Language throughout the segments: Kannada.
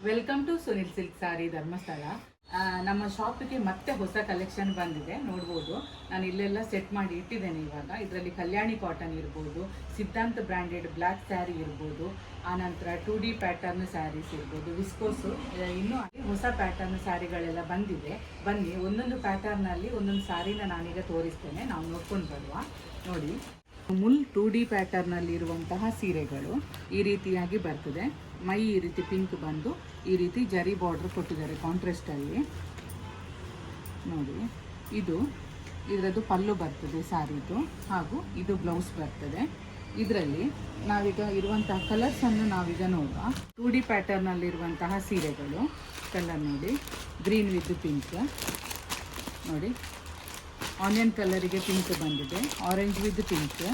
ವೆಲ್ಕಮ್ ಟು ಸುನಿಲ್ ಸಿಲ್ಕ್ ಸಾರಿ ಧರ್ಮಸ್ಥಳ. ನಮ್ಮ ಶಾಪಿಗೆ ಮತ್ತೆ ಹೊಸ ಕಲೆಕ್ಷನ್ ಬಂದಿದೆ, ನೋಡ್ಬೋದು. ನಾನು ಇಲ್ಲೆಲ್ಲ ಸೆಟ್ ಮಾಡಿ ಇಟ್ಟಿದ್ದೇನೆ. ಇವಾಗ ಇದರಲ್ಲಿ ಕಲ್ಯಾಣಿ ಕಾಟನ್ ಇರ್ಬೋದು, ಸಿದ್ಧಾಂತ ಬ್ರ್ಯಾಂಡೆಡ್ ಬ್ಲ್ಯಾಕ್ ಸ್ಯಾರಿ ಇರ್ಬೋದು, ಆನಂತರ 2D ಪ್ಯಾಟರ್ನ್ ಸ್ಯಾರೀಸ್ ಇರ್ಬೋದು, ವಿಸ್ಕೋಸು, ಇನ್ನೂ ಹೊಸ ಪ್ಯಾಟರ್ನ್ ಸ್ಯಾರಿಗಳೆಲ್ಲ ಬಂದಿದೆ. ಬನ್ನಿ, ಒಂದೊಂದು ಪ್ಯಾಟರ್ನಲ್ಲಿ ಒಂದೊಂದು ಸ್ಯಾರಿನ ನಾನೀಗ ತೋರಿಸ್ತೇನೆ, ನಾವು ನೋಡ್ಕೊಂಡು ಬರುವ. ನೋಡಿ, ಮುಲ್ 2D ಪ್ಯಾಟರ್ನಲ್ಲಿ ಇರುವಂತಹ ಸೀರೆಗಳು ಈ ರೀತಿಯಾಗಿ ಬರ್ತದೆ. ಮೈ ಈ ರೀತಿ ಪಿಂಕ್ ಬಂದು ಈ ರೀತಿ ಜರಿ ಬಾರ್ಡ್ರ್ ಕೊಟ್ಟಿದ್ದಾರೆ ಕಾಂಟ್ರಾಸ್ಟಲ್ಲಿ. ನೋಡಿ, ಇದರದ್ದು ಪಲ್ಲು ಬರ್ತದೆ ಸ್ಯಾರಿದು, ಹಾಗೂ ಇದು ಬ್ಲೌಸ್ ಬರ್ತದೆ. ಇದರಲ್ಲಿ ನಾವೀಗ ಇರುವಂತಹ ಕಲರ್ಸನ್ನು ನಾವೀಗ ನೋಡುವ. 2D ಪ್ಯಾಟರ್ನಲ್ಲಿರುವಂತಹ ಸೀರೆಗಳು ಕಲರ್ ನೋಡಿ, ಗ್ರೀನ್ ವಿತ್ ಪಿಂಕ್. ನೋಡಿ, ಆನಿಯನ್ ಕಲರಿಗೆ ಪಿಂಕ್ ಬಂದಿದೆ, ಆರೆಂಜ್ ವಿತ್ ಪಿಂಕ್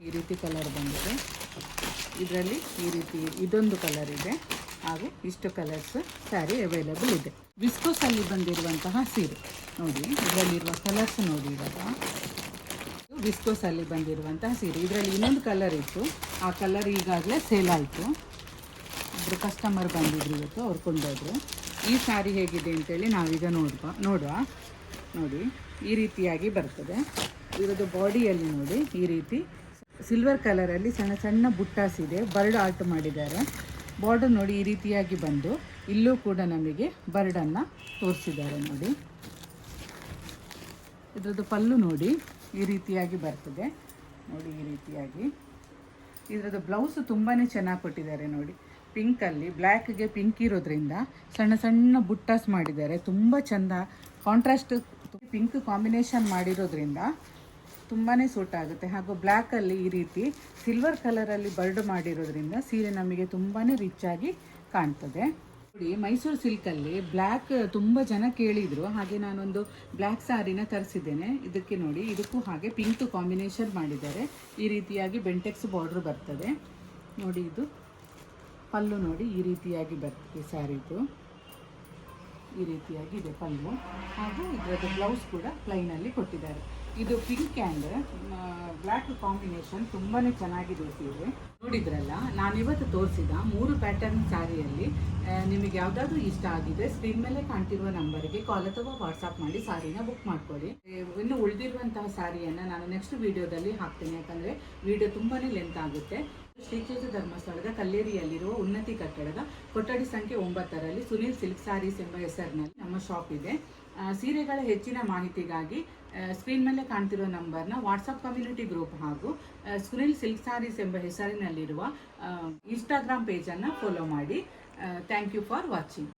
ಈ ರೀತಿ ಕಲರ್ ಬಂದಿದೆ. ಇದರಲ್ಲಿ ಈ ರೀತಿ ಇದೊಂದು ಕಲರ್ ಇದೆ, ಹಾಗೂ ಇಷ್ಟು ಕಲರ್ಸ್ ಸ್ಯಾರಿ ಅವೈಲೇಬಲ್ ಇದೆ. ವಿಸ್ಕೋಸಲ್ಲಿ ಬಂದಿರುವಂತಹ ಸೀರೆ ನೋಡಿ, ಇದರಲ್ಲಿರುವ ಕಲರ್ಸ್ ನೋಡಿ. ಇವಾಗ ವಿಸ್ಕೋಸಲ್ಲಿ ಬಂದಿರುವಂತಹ ಸೀರೆ, ಇದರಲ್ಲಿ ಇನ್ನೊಂದು ಕಲರ್ ಇತ್ತು, ಆ ಕಲರ್ ಈಗಾಗಲೇ ಸೇಲ್ ಆಯಿತು. ಇಬ್ಬರು ಕಸ್ಟಮರ್ ಬಂದಿದ್ರು ಇವತ್ತು, ಅವ್ರು ಕೊಂಡೋದ್ರು. ಈ ಸ್ಯಾರಿ ಹೇಗಿದೆ ಅಂತೇಳಿ ನಾವೀಗ ನೋಡುವ. ನೋಡಿ, ಈ ರೀತಿಯಾಗಿ ಬರ್ತದೆ. ಇದರದ್ದು ಬಾಡಿಯಲ್ಲಿ ನೋಡಿ, ಈ ರೀತಿ ಸಿಲ್ವರ್ ಕಲರಲ್ಲಿ ಸಣ್ಣ ಸಣ್ಣ ಬುಟ್ಟಾಸ್ ಇದೆ, ಬರ್ಡ್ ಆರ್ಟ್ ಮಾಡಿದ್ದಾರೆ. ಬಾರ್ಡರ್ ನೋಡಿ ಈ ರೀತಿಯಾಗಿ ಬಂದು ಇಲ್ಲೂ ಕೂಡ ನಮಗೆ ಬರ್ಡನ್ನು ತೋರಿಸಿದ್ದಾರೆ. ನೋಡಿ, ಇದರದ್ದು ಪಲ್ಲು ನೋಡಿ ಈ ರೀತಿಯಾಗಿ ಬರ್ತದೆ. ನೋಡಿ, ಈ ರೀತಿಯಾಗಿ ಇದರದ್ದು ಬ್ಲೌಸು ತುಂಬಾ ಚೆನ್ನಾಗಿ ಕೊಟ್ಟಿದ್ದಾರೆ. ನೋಡಿ, ಪಿಂಕಲ್ಲಿ ಬ್ಲ್ಯಾಕ್ಗೆ ಪಿಂಕ್ ಇರೋದ್ರಿಂದ ಸಣ್ಣ ಸಣ್ಣ ಬುಟ್ಟಾಸ್ ಮಾಡಿದ್ದಾರೆ, ತುಂಬ ಚೆಂದ. ಕಾಂಟ್ರಾಸ್ಟ್ ಪಿಂಕ್ ಕಾಂಬಿನೇಷನ್ ಮಾಡಿರೋದ್ರಿಂದ ತುಂಬಾ ಸೂಟ್ ಆಗುತ್ತೆ. ಹಾಗೂ ಬ್ಲ್ಯಾಕಲ್ಲಿ ಈ ರೀತಿ ಸಿಲ್ವರ್ ಕಲರಲ್ಲಿ ಬರ್ಡ್ ಮಾಡಿರೋದ್ರಿಂದ ಸೀರೆ ನಮಗೆ ತುಂಬಾ ರಿಚ್ ಆಗಿ ಕಾಣ್ತದೆ. ನೋಡಿ, ಮೈಸೂರು ಸಿಲ್ಕಲ್ಲಿ ಬ್ಲ್ಯಾಕ್ ತುಂಬ ಜನ ಕೇಳಿದರು, ಹಾಗೆ ನಾನೊಂದು ಬ್ಲ್ಯಾಕ್ ಸ್ಯಾರಿನ ತರಿಸಿದ್ದೇನೆ. ಇದಕ್ಕೆ ನೋಡಿ, ಇದಕ್ಕೂ ಹಾಗೆ ಪಿಂಕ್ ಕಾಂಬಿನೇಷನ್ ಮಾಡಿದ್ದಾರೆ. ಈ ರೀತಿಯಾಗಿ ಬೆಂಟೆಕ್ಸ್ ಬಾರ್ಡ್ರ್ ಬರ್ತದೆ. ನೋಡಿ, ಇದು ಪಲ್ಲು ನೋಡಿ ಈ ರೀತಿಯಾಗಿ ಬರ್ತದೆ. ಸ್ಯಾರಿದು ಈ ರೀತಿಯಾಗಿ ಇದೆ ಪಲ್ಲು, ಹಾಗೂ ಇದರದ್ದು ಬ್ಲೌಸ್ ಕೂಡ ಪ್ಲೈನಲ್ಲಿ ಕೊಟ್ಟಿದ್ದಾರೆ. ಇದು ಪಿಂಕ್ ಆ್ಯಂಡ್ ಬ್ಲ್ಯಾಕ್ ಕಾಂಬಿನೇಷನ್ ತುಂಬಾ ಚೆನ್ನಾಗಿದೆ ಸೀರೆ. ನೋಡಿದ್ರಲ್ಲ, ನಾನಿವತ್ತು ತೋರಿಸಿದ 3 ಪ್ಯಾಟರ್ನ್ ಸ್ಯಾರಿಯಲ್ಲಿ ನಿಮಗೆ ಯಾವುದಾದ್ರೂ ಇಷ್ಟ ಆಗಿದೆ, ಸ್ಕ್ರೀನ್ ಮೇಲೆ ಕಾಣ್ತಿರುವ ನಂಬರಿಗೆ ಕಾಲ್ ಅಥವಾ ವಾಟ್ಸಪ್ ಮಾಡಿ ಸ್ಯಾರಿನ ಬುಕ್ ಮಾಡ್ಕೊಳ್ಳಿ. ಇನ್ನು ಉಳಿದಿರುವಂತಹ ಸ್ಯಾರಿಯನ್ನು ನಾನು ನೆಕ್ಸ್ಟ್ ವಿಡಿಯೋದಲ್ಲಿ ಹಾಕ್ತೇನೆ, ಯಾಕಂದರೆ ವಿಡಿಯೋ ತುಂಬಾ ಲೆಂತ್ ಆಗುತ್ತೆ. ಶ್ರೀ ಕ್ಷೇತ್ರ ಧರ್ಮಸ್ಥಳದ ಕಲ್ಲೇರಿಯಲ್ಲಿರುವ ಉನ್ನತಿ ಕಟ್ಟಡದ ಕೊಠಡಿ ಸಂಖ್ಯೆ 9ರಲ್ಲಿ ಸುನಿಲ್ ಸಿಲ್ಕ್ ಸ್ಯಾರೀಸ್ ಎಂಬ ಹೆಸರಿನಲ್ಲಿ ನಮ್ಮ ಶಾಪ್ ಇದೆ. ಸೀರೆಗಳ ಹೆಚ್ಚಿನ ಮಾಹಿತಿಗಾಗಿ ಸ್ಕ್ರೀನ್ ಮೇಲೆ ಕಾಣ್ತಿರೋ ನಂಬರ್ನ ವಾಟ್ಸಪ್ ಕಮ್ಯುನಿಟಿ ಗ್ರೂಪ್ ಹಾಗೂ ಸುನಿಲ್ ಸಿಲ್ಕ್ ಸ್ಯಾರೀಸ್ ಎಂಬ ಹೆಸರಿನಲ್ಲಿರುವ ಇನ್ಸ್ಟಾಗ್ರಾಮ್ ಪೇಜನ್ನು ಫಾಲೋ ಮಾಡಿ. Thank you for watching.